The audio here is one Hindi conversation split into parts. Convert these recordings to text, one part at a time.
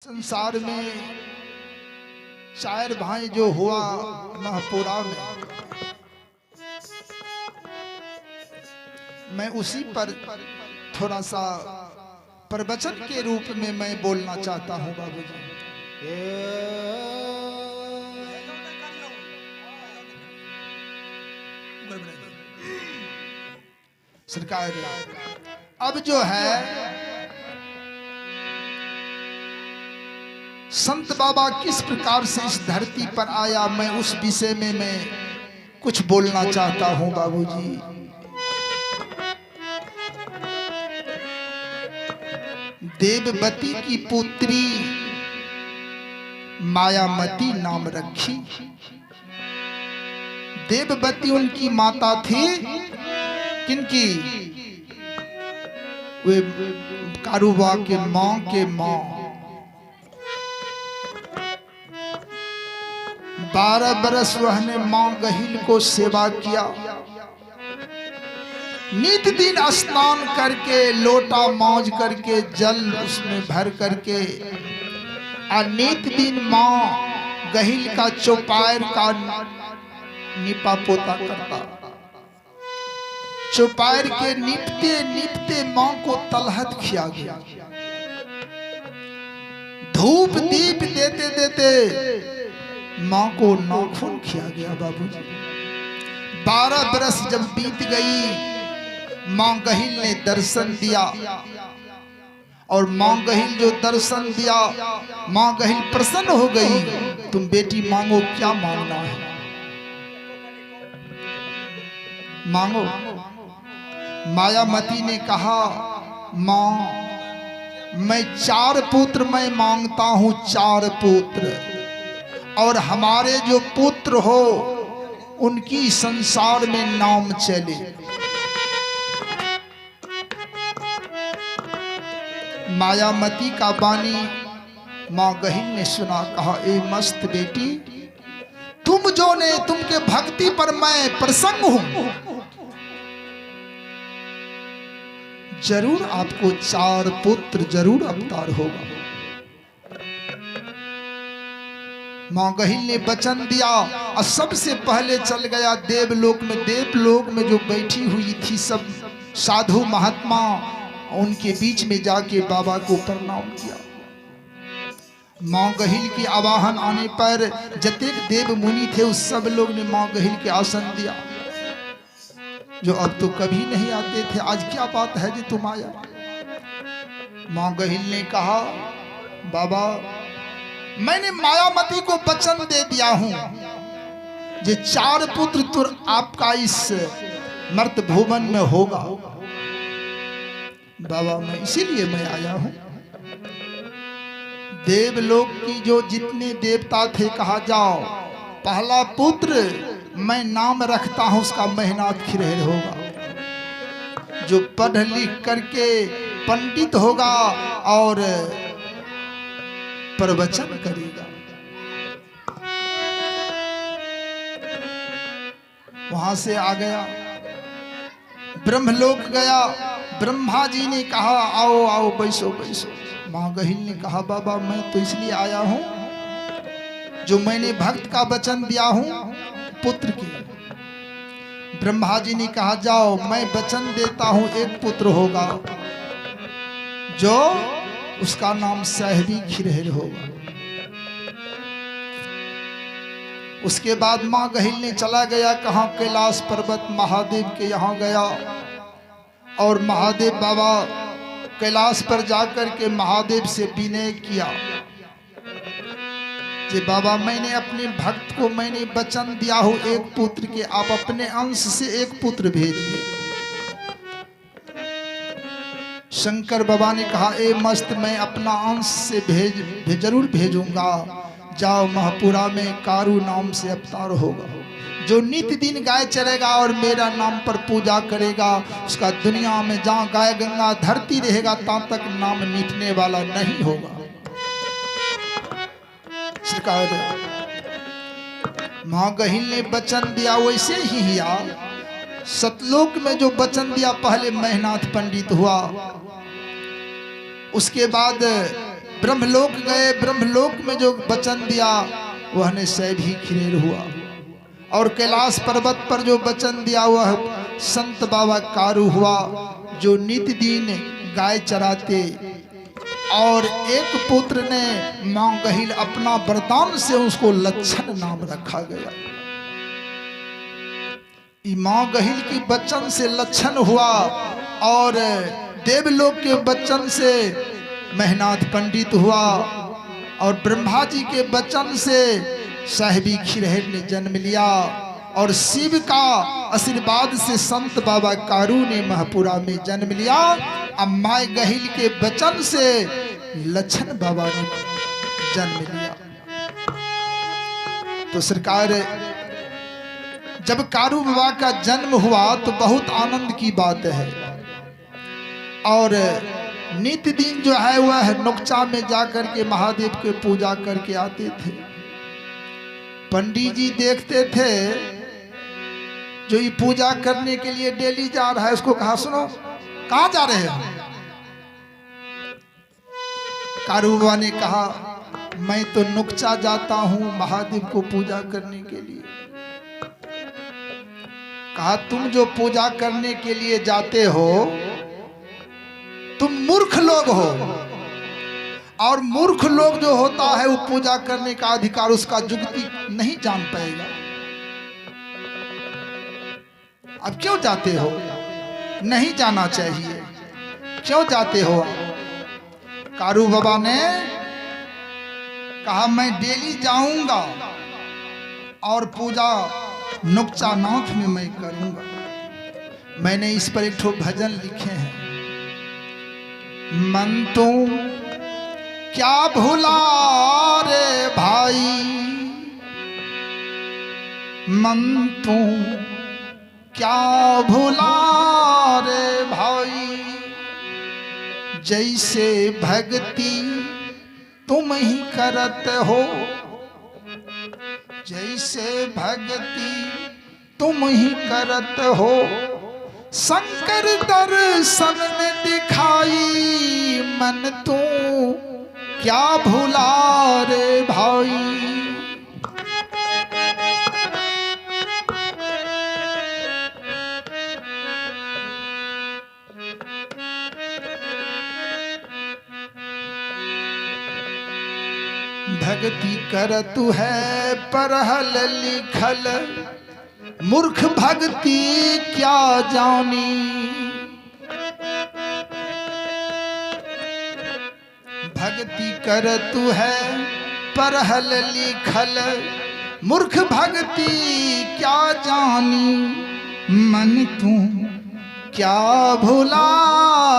संसार में चार भाई जो हुआ महापुरा में, मैं उसी पर थोड़ा सा प्रवचन के रूप में मैं बोलना चाहता हूं बाबूजी। सरकार अब जो है संत बाबा किस प्रकार से इस धरती पर आया, मैं उस विषय में मैं कुछ बोलना चाहता हूं बाबूजी। देववती की पुत्री मायामती नाम रखी। देववती उनकी माता थी, किनकी? वे कारुबा के मां के मां। 12 बरस वह मां गहिल को सेवा किया। नित दिन स्नान करके लोटा मौज करके जल उसमें भर करके और नित दिन मां गहिल का चौपायर का निपा पोता करता। चौपायर के निपते निपते मां को तलहत खिया गया। धूप दीप देते देते मां को नाखून खिया गया बाबूजी। 12 बरस जब बीत गई, मां गहिल ने दर्शन दिया और मां गहिल जो दर्शन दिया, मां गहिल प्रसन्न हो गई। तुम बेटी मांगो, क्या मांगना है मांगो। मायामती ने कहा, मां मैं 4 पुत्र मैं मांगता हूं, 4 पुत्र, और हमारे जो पुत्र हो उनकी संसार में नाम चले। मायामती का वाणी मां गहिल ने सुना, कहा ए मस्त बेटी, तुम जो ने तुमके भक्ति पर मैं प्रसन्न हूं, जरूर आपको 4 पुत्र जरूर अवतार होगा। मां गहिल ने वचन दिया और सबसे पहले चल गया देवलोक में। देवलोक में जो बैठी हुई थी सब साधु महात्मा, उनके बीच में जाके बाबा को प्रणाम किया। मां गहिल की आवाहन आने पर जतेक देव मुनि थे उस सब लोग ने मां गहिल के आसन दिया, जो अब तो कभी नहीं आते थे। आज क्या बात है जी तुम आया? मां गहिल ने कहा, बाबा मैंने मायामती को वचन दे दिया हूं, जे 4 पुत्र तो आपका इस मर्त भुवन में होगा। बाबा मैं इसीलिए मैं आया हूं। देवलोक की जो जितने देवता थे, कहा जाओ पहला पुत्र मैं नाम रखता हूं, उसका मेहनात खिरहर होगा, जो पढ़ लिख करके पंडित होगा और प्रवचन करेगा। वहां से आ गया, ब्रह्मलोक गया। ब्रह्मा जी ने कहा आओ आओ बैसो बैसो। मां गहिल ने कहा, बाबा मैं तो इसलिए आया हूं, जो मैंने भक्त का वचन दिया हूं पुत्र की। ब्रह्मा जी ने कहा, जाओ मैं वचन देता हूं 1 पुत्र होगा, जो उसका नाम साहिबी खिरहर होगा। उसके बाद मां गहिल ने चला गया कहां? कैलाश पर्वत महादेव के यहां गया और महादेव बाबा कैलाश पर जाकर के महादेव से विनय किया कि बाबा मैंने अपने भक्त को मैंने वचन दिया हो 1 पुत्र के, आप अपने अंश से 1 पुत्र भेजिए। शंकर बाबा ने कहा, ए मस्त मैं अपना अंश से जरूर भेजूंगा। जाओ महापुरा में कारू नाम से अवतार होगा, जो नित दिन गाय चरेगा और मेरा नाम पर पूजा करेगा, उसका दुनिया में जहाँ गाय गंगा धरती रहेगा तहाँ तक नाम मिटने वाला नहीं होगा। मां गहिल ने वचन दिया, वैसे ही हिया। सतलोक में जो वचन दिया, पहले मेहनाथ पंडित हुआ, उसके बाद ब्रह्मलोक गए, ब्रह्मलोक में जो वचन दिया वह निश्चय भी खिलेर हुआ। और कैलाश पर्वत पर जो वचन दिया वह संत बाबा कारू हुआ, जो नित्य दिन गाय चराते। और एक पुत्र ने मां गहिल अपना वरदान से उसको लक्षण नाम रखा गया। मां गहिल की बच्चन से लक्षण हुआ और देवलोक के बच्चन से मेहनाथ पंडित हुआ और ब्रह्मा जी के बच्चन से साहिबी खिरहर ने जन्म लिया और शिव का आशीर्वाद से संत बाबा कारू ने महपुरा में जन्म लिया। अब माय गहिल के बचन से लक्षण बाबा ने जन्म लिया। तो सरकार जब कारू बाबा का जन्म हुआ तो बहुत आनंद की बात है। और नित्य दिन जो है वह नुकचा में जाकर के महादेव के पूजा करके आते थे। पंडित जी देखते थे जो ये पूजा करने के लिए डेली जा रहा है, उसको कहा सुनो कहां जा रहे हो? कारू बाबा ने कहा मैं तो नुकचा जाता हूं महादेव को पूजा करने के लिए। कहा तुम जो पूजा करने के लिए जाते हो तुम मूर्ख लोग हो, और मूर्ख लोग जो होता है वो पूजा करने का अधिकार उसका जुगती नहीं जान पाएगा। अब क्यों जाते हो? नहीं जाना चाहिए, क्यों जाते हो? कारू बाबा ने कहा मैं डेली जाऊंगा और पूजा नुकचा नाथ में मैं करूंगा। मैंने इस पर एक ठो भजन लिखे हैं। मन तू क्या भुला रे भाई, मन तू क्या भुला रे भाई, जैसे भक्ति तुम ही करत हो, जैसे भक्ति तुम ही करत हो, शंकर दर्शन में दिखाई मन तू क्या भुला रे भाई। भक्ति करतु है परहल लिखल, मूर्ख भक्ति क्या जानी, भक्ति करतु है परहल लिखल, मूर्ख भक्ति क्या जानी, मन तू क्या भुला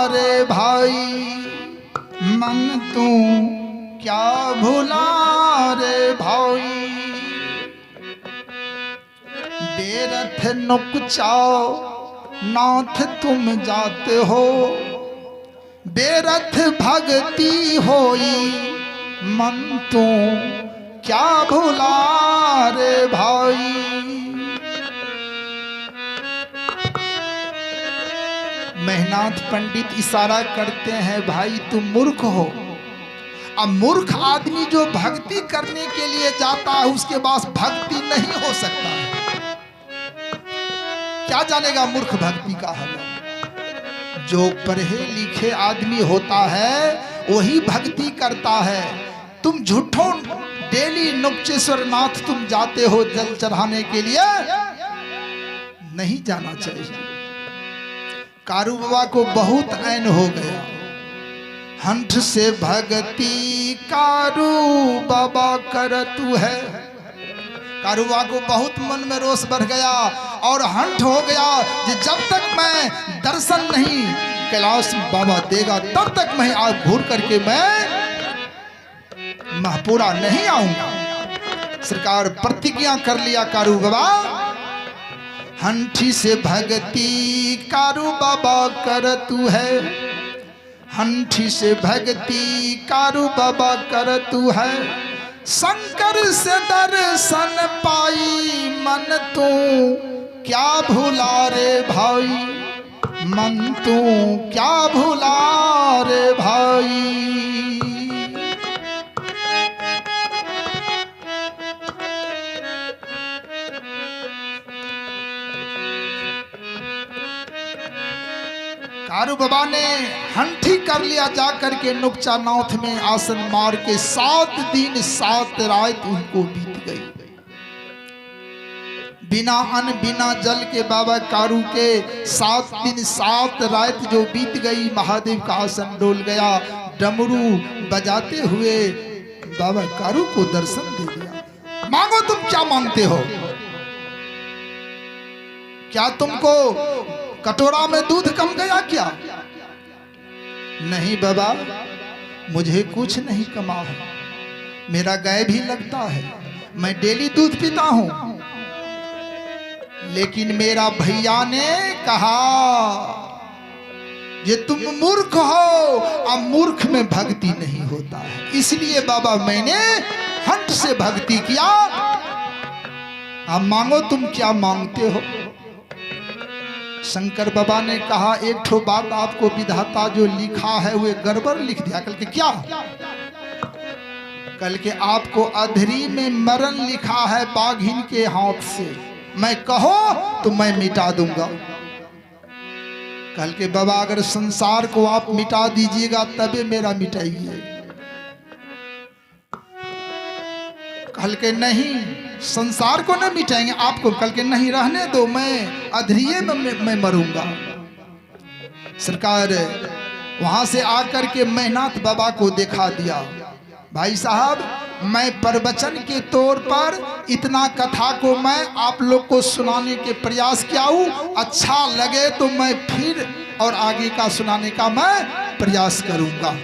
रे भाई, मन तू क्या भुला रे भाई। बेरथ नुकचाओ नाथ तुम जाते हो, बेरथ भक्ति होई मन तू क्या भुला रे भाई। मेहनाथ पंडित इशारा करते हैं भाई तुम मूर्ख हो। अब मूर्ख आदमी जो भक्ति करने के लिए जाता है उसके पास भक्ति नहीं हो सकता है। क्या जानेगा मूर्ख भक्ति का हल? जो पढ़े लिखे आदमी होता है वही भक्ति करता है। तुम झूठों डेली नुकचेश्वर नाथ तुम जाते हो जल चढ़ाने के लिए, नहीं जाना चाहिए। कारू बाबा को बहुत ऐन हो गया। हंठ से भक्ति कारू बाबा करतु है। कारू बाबा को बहुत मन में रोष बढ़ गया और हंठ हो गया कि जब तक मैं दर्शन नहीं कैलाश बाबा देगा तब तक मैं आग घूर करके मैं महपुरा नहीं आऊंगा। सरकार प्रतिज्ञा कर लिया कारू बाबा। हंठी से भक्ति कारू बाबा करतु है, हंठी से भक्ति कारू बाबा करतु है, शंकर से दर्शन पाई मन तू क्या भुला रे भाई, मन तू क्या भुला रे भाई। कारू बाबा ने हंठी कर लिया, जा करके नुकचा नाथ में आसन मार के 7 दिन 7 रात उनको बीत गई। बिना अन्न बिना जल के बाबा कारू के 7 दिन 7 रात जो बीत गई। महादेव का आसन डोल गया। डमरू बजाते हुए बाबा कारू को दर्शन दे दिया। मांगो, तुम क्या मांगते हो? क्या तुमको कटोरा में दूध कम गया क्या? नहीं बाबा, मुझे कुछ नहीं कमा है, मेरा गाय भी लगता है, मैं डेली दूध पीता हूं। लेकिन मेरा भैया ने कहा ये तुम मूर्ख हो, अब मूर्ख में भक्ति नहीं होता है, इसलिए बाबा मैंने हंट से भक्ति किया। अब मांगो, तुम क्या मांगते हो? शंकर बाबा ने कहा एक ठो बात आपको विधाता जो लिखा है वो गड़बड़ लिख दिया। कल के क्या? कल के आपको अधरी में मरण लिखा है बाघिन के हाथ से, मैं कहो तो मैं मिटा दूंगा। कल के बाबा अगर संसार को आप मिटा दीजिएगा तबे मेरा मिटाइए। कल के नहीं, संसार को न मिटाएंगे, आपको कल के नहीं रहने दो, मैं अधरिये में मैं मरूंगा। सरकार वहां से आकर के मैनाथ बाबा को दिखा दिया, भाई साहब मैं प्रवचन के तौर पर इतना कथा को मैं आप लोग को सुनाने के प्रयास किया हूँ, अच्छा लगे तो मैं फिर और आगे का सुनाने का मैं प्रयास करूंगा।